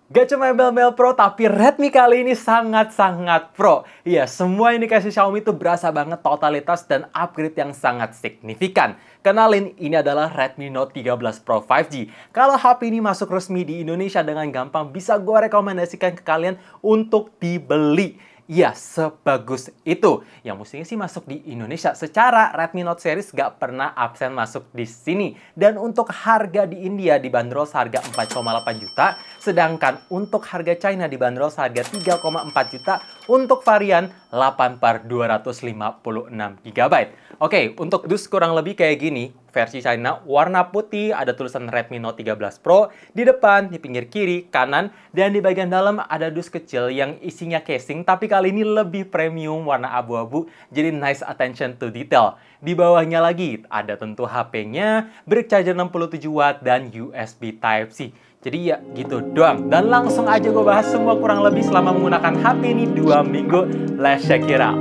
Gak cuma embel-embel pro, tapi Redmi kali ini sangat-sangat pro. Iya, semua indikasi Xiaomi itu berasa banget totalitas dan upgrade yang sangat signifikan. Kenalin, ini adalah Redmi Note 13 Pro 5G. Kalau HP ini masuk resmi di Indonesia dengan gampang, bisa gue rekomendasikan ke kalian untuk dibeli. Iya, sebagus itu. Yang mestinya sih masuk di Indonesia. Secara Redmi Note series gak pernah absen masuk di sini. Dan untuk harga di India dibanderol seharga 4,8 juta. Sedangkan untuk harga China dibanderol seharga 3,4 juta untuk varian 8/256 GB. Oke, untuk dus kurang lebih kayak gini. Versi China warna putih, ada tulisan Redmi Note 13 Pro di depan, di pinggir kiri, kanan, dan di bagian dalam ada dus kecil yang isinya casing, tapi kali ini lebih premium warna abu-abu, jadi nice attention to detail. Di bawahnya lagi ada tentu HP-nya, brick charger 67 watt, dan USB Type-C. Jadi ya gitu doang. Dan langsung aja gue bahas semua kurang lebih selama menggunakan HP ini 2 minggu. Let's check it out.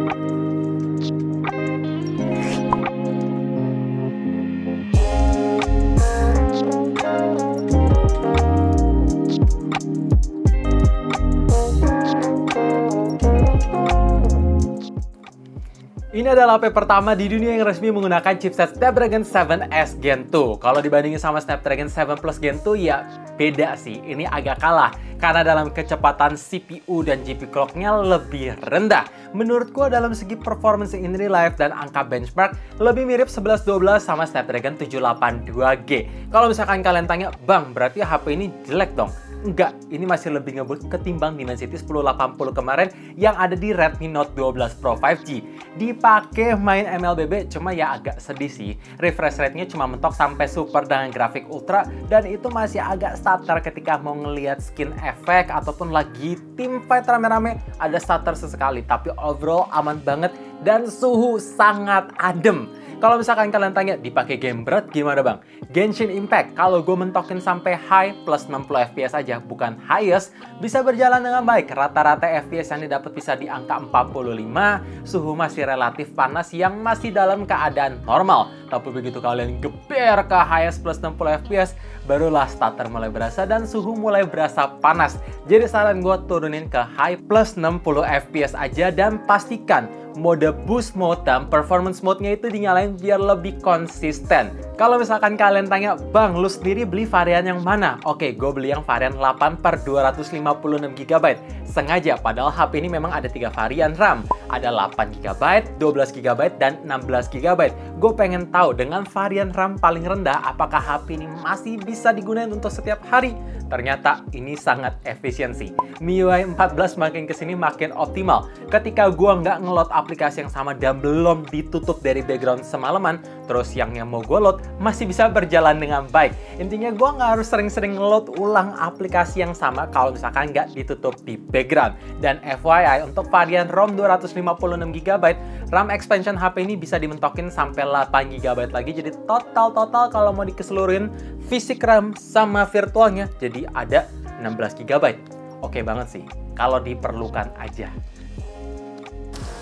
Ini adalah HP pertama di dunia yang resmi menggunakan chipset Snapdragon 7S Gen 2. Kalau dibandingin sama Snapdragon 7 Plus Gen 2, ya beda sih. Ini agak kalah. Karena dalam kecepatan CPU dan GPU clock-nya lebih rendah. Menurutku dalam segi performance in real life dan angka benchmark, lebih mirip 1112 sama Snapdragon 782G. Kalau misalkan kalian tanya, Bang, berarti HP ini jelek dong? Enggak, ini masih lebih ngebut ketimbang Dimensity 1080 kemarin yang ada di Redmi Note 12 Pro 5G. Dipakai main MLBB, cuma ya agak sedih sih. Refresh rate-nya cuma mentok sampai super dengan grafik ultra, dan itu masih agak stutter ketika mau ngelihat skin effect ataupun lagi tim fight rame-rame, ada stutter sesekali. Tapi overall aman banget dan suhu sangat adem. Kalau misalkan kalian tanya, dipakai game berat gimana bang? Genshin Impact, kalau gue mentokin sampai high plus 60 fps aja, bukan highest, bisa berjalan dengan baik. Rata-rata fps yang didapat bisa di angka 45, suhu masih relatif panas yang masih dalam keadaan normal. Tapi begitu kalian geber ke highest plus 60 fps, barulah stutter mulai berasa dan suhu mulai berasa panas. Jadi saran gue turunin ke high plus 60 fps aja dan pastikan mode boost mode dan performance mode-nya itu dinyalain biar lebih konsisten. Kalau misalkan kalian tanya, Bang, lu sendiri beli varian yang mana? Oke, gue beli yang varian 8/256 GB. Sengaja, padahal HP ini memang ada 3 varian RAM. Ada 8 GB, 12 GB, dan 16 GB. Gue pengen tahu dengan varian RAM paling rendah, apakah HP ini masih bisa digunakan untuk setiap hari? Ternyata ini sangat efisiensi. MIUI 14 makin kesini makin optimal. Ketika gue nggak ngeload aplikasi yang sama dan belum ditutup dari background semalaman, terus yang mau gue load masih bisa berjalan dengan baik. Intinya gue nggak harus sering-sering ngeload ulang aplikasi yang sama kalau misalkan nggak ditutup di background. Dan FYI, untuk varian ROM 256 GB, RAM expansion HP ini bisa dimentokin sampai 8 GB lagi. Jadi total kalau mau dikeseluruhin fisik RAM sama virtualnya, jadi ada 16 GB. Oke banget sih, kalau diperlukan aja.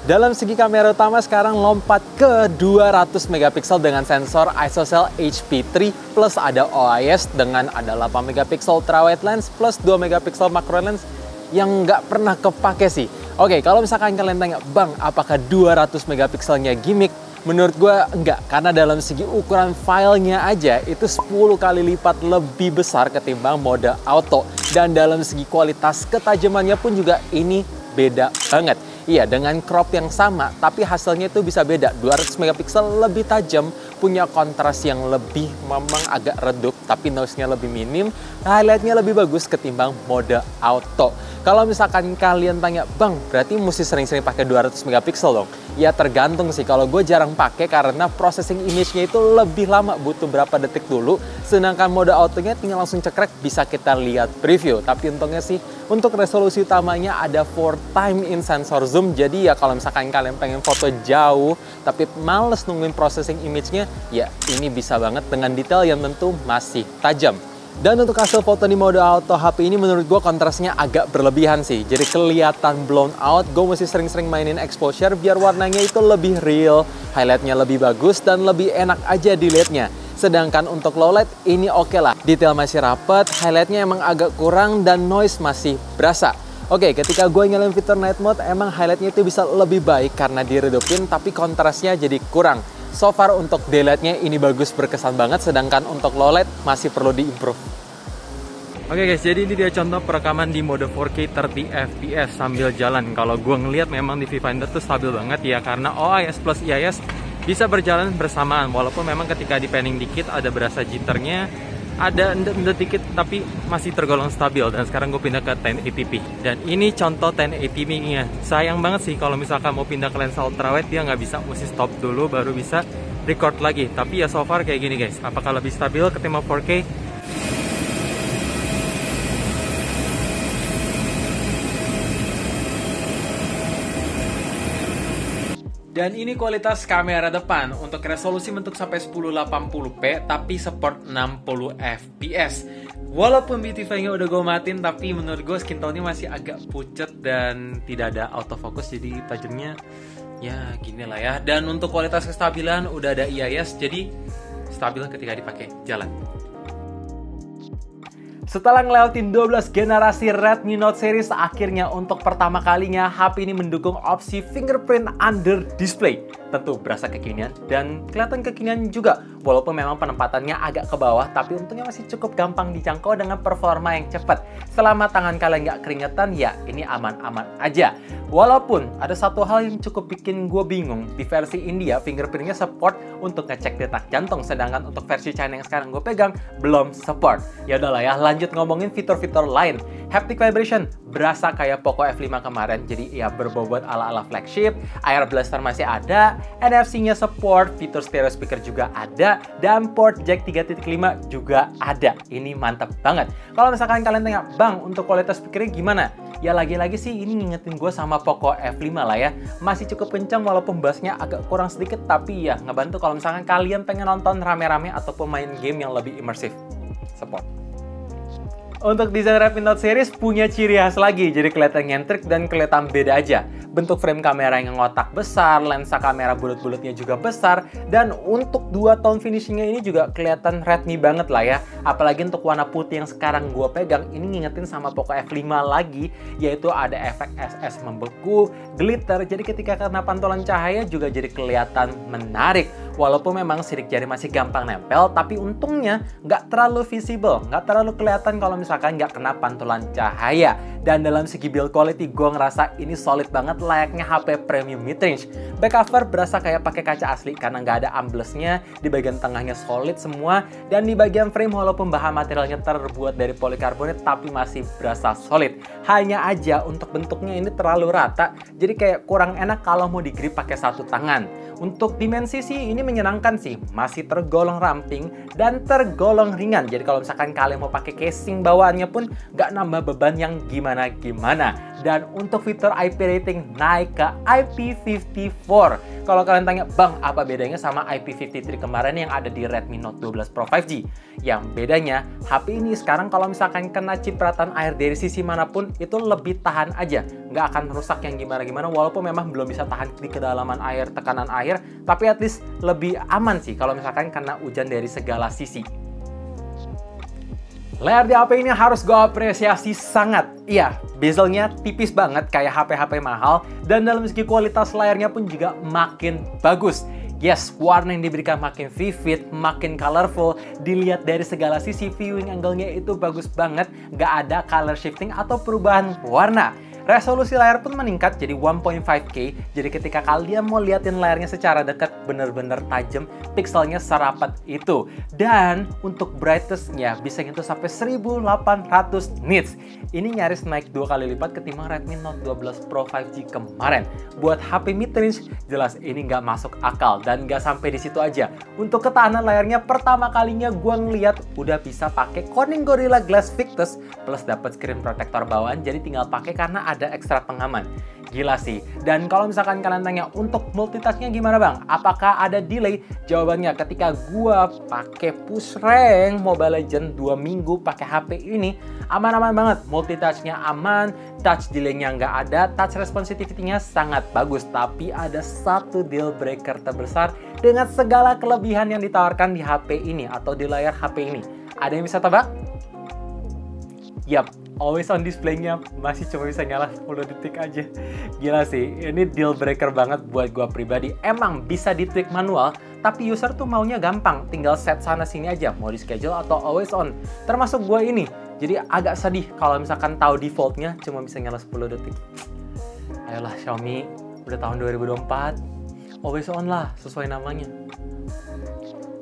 Dalam segi kamera utama sekarang lompat ke 200 megapiksel dengan sensor ISOCELL HP3 plus ada OIS dengan ada 8 megapiksel ultrawide lens plus 2 megapiksel macro lens yang nggak pernah kepake sih. Oke, kalau misalkan kalian tanya, Bang, apakah 200 megapikselnya gimmick? Menurut gue enggak, karena dalam segi ukuran filenya aja itu 10 kali lipat lebih besar ketimbang mode auto. Dan dalam segi kualitas ketajamannya pun juga ini beda banget. Iya, dengan crop yang sama, tapi hasilnya itu bisa beda. 200 megapiksel lebih tajam, punya kontras yang lebih memang agak redup, tapi noise-nya lebih minim, highlight-nya lebih bagus ketimbang mode auto. Kalau misalkan kalian tanya, Bang, berarti mesti sering-sering pakai 200 megapiksel dong? Ya tergantung sih, kalau gue jarang pakai karena processing image-nya itu lebih lama, butuh berapa detik dulu. Sedangkan mode autonya tinggal langsung cekrek, bisa kita lihat preview. Tapi untungnya sih, untuk resolusi utamanya ada 4x in sensor zoom. Jadi ya kalau misalkan kalian pengen foto jauh, tapi males nungguin processing image-nya, ya ini bisa banget dengan detail yang tentu masih tajam. Dan untuk hasil foto di mode auto HP ini menurut gue kontrasnya agak berlebihan sih. Jadi kelihatan blown out, gue mesti sering-sering mainin exposure biar warnanya itu lebih real, highlightnya lebih bagus, dan lebih enak aja dilihatnya. Sedangkan untuk low light ini oke lah. Detail masih rapet, highlightnya emang agak kurang dan noise masih berasa. Oke, ketika gue nyalain fitur night mode, emang highlightnya itu bisa lebih baik karena diredupin, tapi kontrasnya jadi kurang. So far untuk daylightnya ini bagus, berkesan banget, sedangkan untuk low light masih perlu diimprove. Oke guys, jadi ini dia contoh perekaman di mode 4K 30 fps sambil jalan. Kalau gue ngeliat memang di Viewfinder tuh stabil banget ya, karena OIS plus IIS bisa berjalan bersamaan. Walaupun memang ketika di panning dikit ada berasa jitternya, ada endet dikit, tapi masih tergolong stabil. Dan sekarang gue pindah ke 1080p. Dan ini contoh 1080p-nya. Sayang banget sih kalau misalkan mau pindah ke lensa ultrawide, dia nggak bisa, mesti stop dulu baru bisa record lagi. Tapi ya so far kayak gini guys. Apakah lebih stabil ketimbang 4K? Dan ini kualitas kamera depan. Untuk resolusi bentuk sampai 1080p tapi support 60 fps. Walaupun beautify-nya udah gue matiin, tapi menurut gue skin tone-nya masih agak pucet dan tidak ada autofocus, jadi tajamnya ya gini lah ya. Dan untuk kualitas kestabilan udah ada IIS, jadi stabil ketika dipakai jalan. Setelah ngelewatin 12 generasi Redmi Note series, akhirnya untuk pertama kalinya HP ini mendukung opsi fingerprint under display. Tentu berasa kekinian dan kelihatan kekinian juga. Walaupun memang penempatannya agak ke bawah, tapi untungnya masih cukup gampang dijangkau dengan performa yang cepat. Selama tangan kalian nggak keringetan, ya ini aman-aman aja. Walaupun ada satu hal yang cukup bikin gue bingung, di versi India fingerprintnya support untuk ngecek detak jantung, sedangkan untuk versi China yang sekarang gue pegang belum support. Ya udahlah ya, lanjut ngomongin fitur-fitur lain. Haptic vibration berasa kayak Poco F5 kemarin, jadi ya berbobot ala-ala flagship. Air blaster masih ada, NFC-nya support, fitur stereo speaker juga ada, dan port jack 3.5 juga ada. Ini mantap banget. Kalau misalkan kalian tanya, Bang, untuk kualitas speakernya gimana? Ya lagi-lagi sih ini ngingetin gue sama Poco F5 lah ya. Masih cukup kencang walaupun bassnya agak kurang sedikit, tapi ya ngebantu kalau misalkan kalian pengen nonton rame-rame ataupun main game yang lebih imersif. Support. Untuk desain Redmi Note series punya ciri khas lagi, jadi kelihatan nyentrik dan kelihatan beda aja. Bentuk frame kamera yang ngotak besar, lensa kamera bulat-bulatnya juga besar, dan untuk dua tone finishingnya ini juga kelihatan Redmi banget lah ya. Apalagi untuk warna putih yang sekarang gue pegang, ini ngingetin sama Poco F5 lagi, yaitu ada efek SS membeku, glitter, jadi ketika kena pantulan cahaya juga jadi kelihatan menarik. Walaupun memang sidik jari masih gampang nempel, tapi untungnya nggak terlalu visible, nggak terlalu kelihatan kalau misalkan nggak kena pantulan cahaya. Dan dalam segi build quality, gue ngerasa ini solid banget, layaknya HP premium mid-range. Back cover berasa kayak pakai kaca asli karena nggak ada amblesnya, di bagian tengahnya solid semua, dan di bagian frame walaupun bahan materialnya terbuat dari polikarbonat, tapi masih berasa solid. Hanya aja untuk bentuknya ini terlalu rata, jadi kayak kurang enak kalau mau digrip pakai satu tangan. Untuk dimensi sih ini menyenangkan sih, masih tergolong ramping dan tergolong ringan. Jadi kalau misalkan kalian mau pakai casing bawaannya pun nggak nambah beban yang gimana-gimana. Dan untuk fitur IP rating naik ke IP54. Kalau kalian tanya, Bang, apa bedanya sama IP53 kemarin yang ada di Redmi Note 12 Pro 5G? Yang bedanya, HP ini sekarang kalau misalkan kena cipratan air dari sisi manapun, itu lebih tahan aja. Nggak akan merusak yang gimana-gimana, walaupun memang belum bisa tahan di kedalaman air, tekanan air, tapi at least lebih aman sih kalau misalkan kena hujan dari segala sisi. Layar di HP ini harus gue apresiasi sangat. Iya, bezelnya tipis banget kayak HP-HP mahal, dan dalam segi kualitas layarnya pun juga makin bagus. Yes, warna yang diberikan makin vivid, makin colorful. Dilihat dari segala sisi, viewing angle-nya itu bagus banget. Nggak ada color shifting atau perubahan warna. Resolusi layar pun meningkat jadi 1.5K, jadi ketika kalian mau liatin layarnya secara dekat bener-bener tajam, pixelnya serapat itu. Dan untuk brightness-nya bisa nyentuh sampai 1800 nits. Ini nyaris naik 2 kali lipat ketimbang Redmi Note 12 Pro 5G kemarin. Buat HP mid-range, jelas ini nggak masuk akal. Dan nggak sampai di situ aja. Untuk ketahanan layarnya, pertama kalinya gue ngeliat udah bisa pakai Corning Gorilla Glass Victus plus dapat screen protector bawaan, jadi tinggal pakai karena ada ekstra pengaman. Gila sih. Dan kalau misalkan kalian tanya untuk multitasknya gimana bang? Apakah ada delay? Jawabannya ketika gua pakai push rank Mobile Legends 2 minggu pakai HP ini, aman-aman banget. Multitasknya aman, touch delay-nya nggak ada, touch responsitivity-nya sangat bagus. Tapi ada satu deal breaker terbesar dengan segala kelebihan yang ditawarkan di HP ini atau di layar HP ini. Ada yang bisa tebak? Yap, always on display-nya masih cuma bisa nyala 10 detik aja. Gila sih, ini deal breaker banget buat gua pribadi. Emang bisa di-tweak manual, tapi user tuh maunya gampang. Tinggal set sana-sini aja, mau di schedule atau always on. Termasuk gua ini. Jadi agak sedih kalau misalkan tahu default-nya cuma bisa nyala 10 detik. Ayolah Xiaomi, udah tahun 2024. Always on lah, sesuai namanya.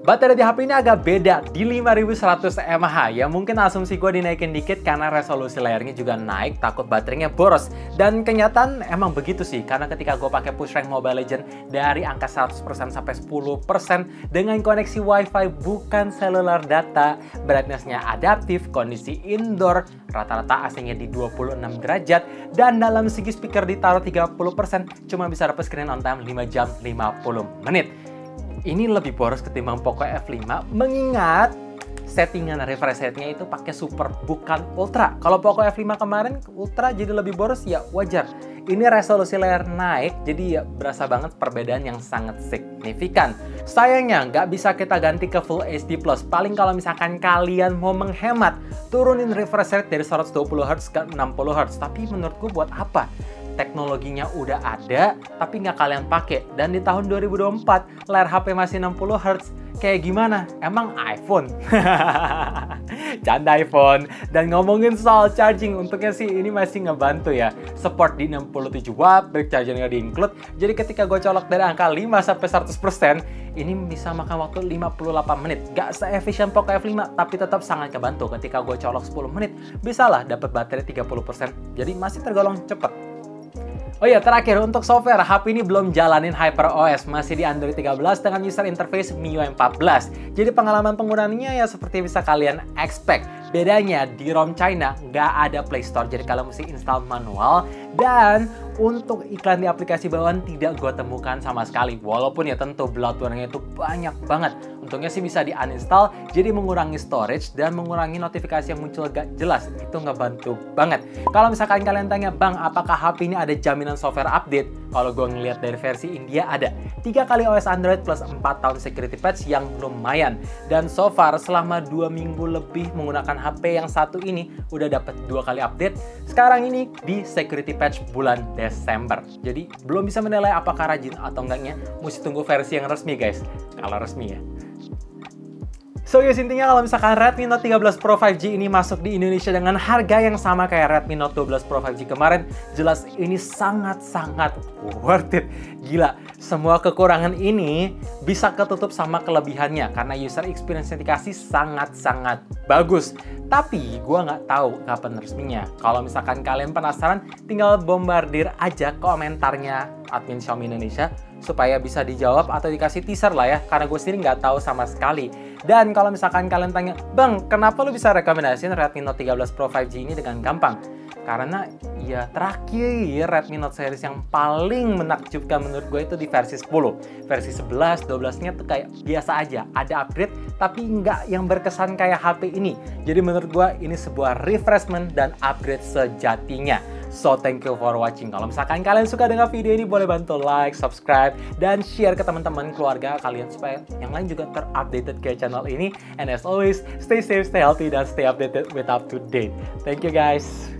Baterai di HP ini agak beda, di 5100 mAh. Ya mungkin asumsi gue dinaikin dikit karena resolusi layarnya juga naik, takut baterainya boros. Dan kenyataan emang begitu sih, karena ketika gue pakai push rank Mobile Legends dari angka 100% sampai 10% dengan koneksi WiFi bukan cellular data, brightness-nya adaptif, kondisi indoor, rata-rata AC-nya di 26 derajat, dan dalam segi speaker ditaruh 30%, cuma bisa dapat screen on time 5 jam 50 menit. Ini lebih boros ketimbang Poco F5, mengingat settingan refresh rate-nya itu pakai super bukan ultra. Kalau Poco F5 kemarin ultra jadi lebih boros, ya wajar. Ini resolusi layar naik, jadi ya berasa banget perbedaan yang sangat signifikan. Sayangnya nggak bisa kita ganti ke Full HD+. Paling kalau misalkan kalian mau menghemat, turunin refresh rate dari 120Hz ke 60Hz. Tapi menurutku buat apa? Teknologinya udah ada, tapi nggak kalian pakai. Dan di tahun 2024, layar HP masih 60Hz. Kayak gimana? Emang iPhone? Canda iPhone. Dan ngomongin soal charging, untungnya sih ini masih ngebantu ya. Support di 67 watt, break chargernya di-include. Jadi ketika gue colok dari angka 5-100%, ini bisa makan waktu 58 menit. Gak se-efisien Poco F5, tapi tetap sangat kebantu. Ketika gue colok 10 menit, bisalah dapat baterai 30%. Jadi masih tergolong cepet. Oh iya, terakhir untuk software, HP ini belum jalanin HyperOS, masih di Android 13 dengan user interface MIUI 14. Jadi pengalaman penggunaannya ya seperti bisa kalian expect. Bedanya di ROM China nggak ada Play Store, jadi kalian mesti install manual. Dan untuk iklan di aplikasi bawaan tidak gue temukan sama sekali. Walaupun ya tentu bloatware-nya itu banyak banget. Untungnya sih bisa di uninstall, jadi mengurangi storage dan mengurangi notifikasi yang muncul gak jelas. Itu ngebantu banget. Kalau misalkan kalian tanya, bang apakah HP ini ada jaminan software update? Kalau gue ngeliat dari versi India ada 3 kali OS Android plus 4 tahun security patch yang lumayan. Dan so far selama 2 minggu lebih menggunakan HP yang satu ini udah dapat 2 kali update. Sekarang ini di security patch bulan Desember. Jadi belum bisa menilai apakah rajin atau enggaknya. Mesti tunggu versi yang resmi guys. Kalau resmi ya. So guys, intinya kalau misalkan Redmi Note 13 Pro 5G ini masuk di Indonesia dengan harga yang sama kayak Redmi Note 12 Pro 5G kemarin, jelas ini sangat-sangat worth it. Gila, semua kekurangan ini bisa ketutup sama kelebihannya karena user experience yang dikasih sangat-sangat bagus. Tapi gue nggak tahu kapan resminya. Kalau misalkan kalian penasaran, tinggal bombardir aja komentarnya admin Xiaomi Indonesia supaya bisa dijawab atau dikasih teaser lah ya, karena gue sendiri nggak tahu sama sekali. Dan kalau misalkan kalian tanya, bang kenapa lu bisa rekomendasiin Redmi Note 13 Pro 5G ini dengan gampang? Karena ya terakhir Redmi Note series yang paling menakjubkan menurut gue itu di versi 10. Versi 11, 12-nya tuh kayak biasa aja, ada upgrade tapi nggak yang berkesan kayak HP ini. Jadi menurut gue ini sebuah refreshment dan upgrade sejatinya. So thank you for watching. Kalau misalkan kalian suka dengan video ini, boleh bantu like, subscribe, dan share ke teman-teman keluarga kalian supaya yang lain juga terupdated ke channel ini. And as always, stay safe, stay healthy, dan stay updated with up to date. Thank you guys.